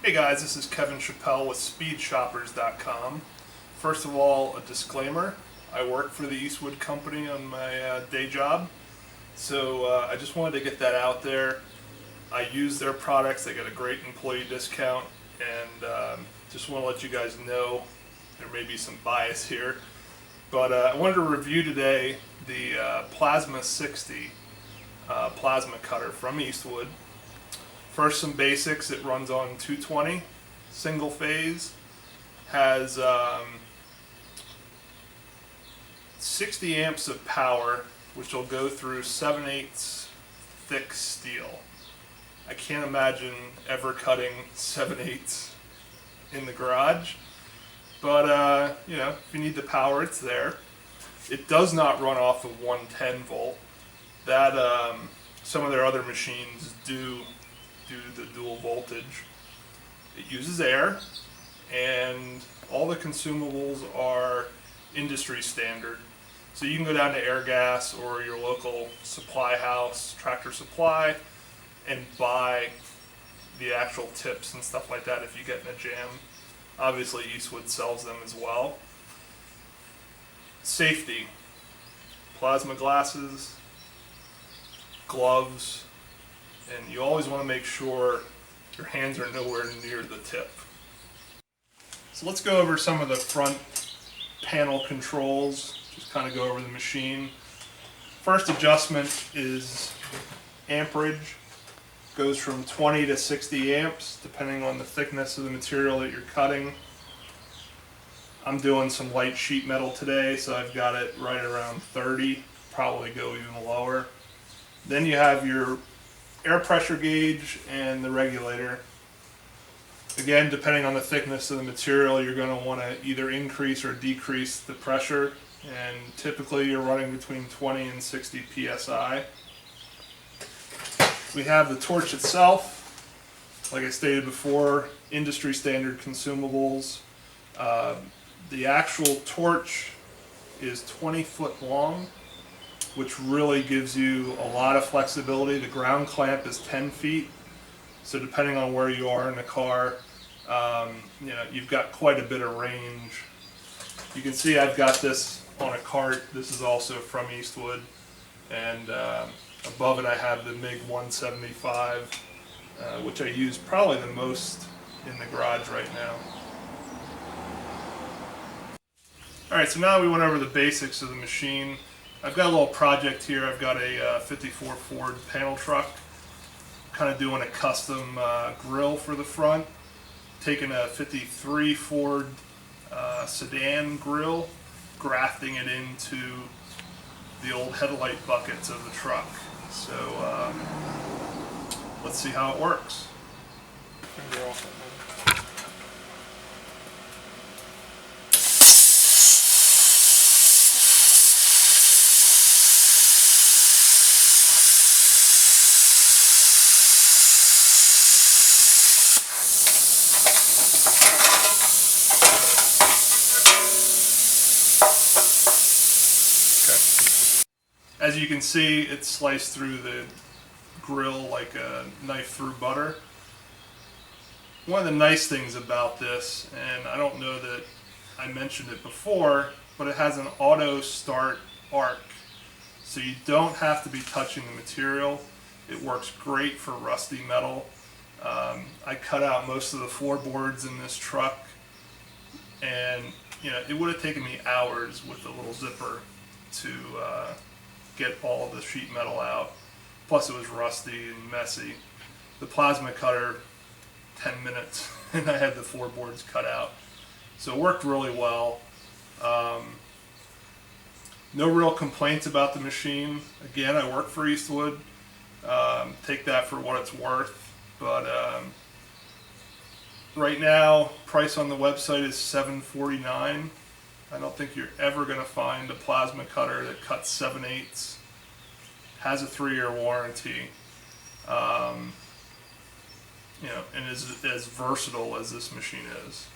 Hey guys, this is Kevin Chappelle with SpeedShoppers.com. First of all, a disclaimer. I work for the Eastwood company on my day job, so I just wanted to get that out there. I use their products, they get a great employee discount, and just want to let you guys know there may be some bias here. But I wanted to review today the Plasma 60 plasma cutter from Eastwood. First, some basics. It runs on 220, single phase, has 60 amps of power, which will go through 7/8 thick steel. I can't imagine ever cutting 7/8 in the garage, but you know, if you need the power, it's there. It does not run off of 110 volt. That some of their other machines do due to the dual voltage. It uses air, and all the consumables are industry standard. So you can go down to Airgas or your local supply house, Tractor Supply, and buy the actual tips and stuff like that if you get in a jam. Obviously Eastwood sells them as well. Safety: plasma glasses, gloves, and you always want to make sure your hands are nowhere near the tip. So let's go over some of the front panel controls, just kind of go over the machine. First adjustment is amperage. Goes from 20 to 60 amps depending on the thickness of the material that you're cutting. I'm doing some light sheet metal today, so I've got it right around 30, probably go even lower. Then you have your air pressure gauge and the regulator. Again, depending on the thickness of the material, you're going to want to either increase or decrease the pressure, and typically you're running between 20 and 60 psi. We have the torch itself. Like I stated before, industry standard consumables. The actual torch is 20 foot long, which really gives you a lot of flexibility. The ground clamp is 10 feet, so depending on where you are in the car, you know, you've got quite a bit of range. You can see I've got this on a cart. This is also from Eastwood, and above it I have the MiG 175, which I use probably the most in the garage right now. Alright, so now we went over the basics of the machine. I've got a little project here. I've got a 54 Ford panel truck, kind of doing a custom grill for the front. Taking a 53 Ford sedan grill, grafting it into the old headlight buckets of the truck. So let's see how it works. As you can see, it's sliced through the grill like a knife through butter. One of the nice things about this, and I don't know that I mentioned it before, but it has an auto start arc. So you don't have to be touching the material. It works great for rusty metal. I cut out most of the floorboards in this truck, and you know, it would have taken me hours with the little zipper to get all of the sheet metal out. Plus it was rusty and messy. The plasma cutter, 10 minutes, and I had the floorboards cut out. So it worked really well. No real complaints about the machine. Again, I work for Eastwood. Take that for what it's worth. But right now, price on the website is $749. I don't think you're ever going to find a plasma cutter that cuts 7/8, has a 3-year warranty, you know, and is as versatile as this machine is.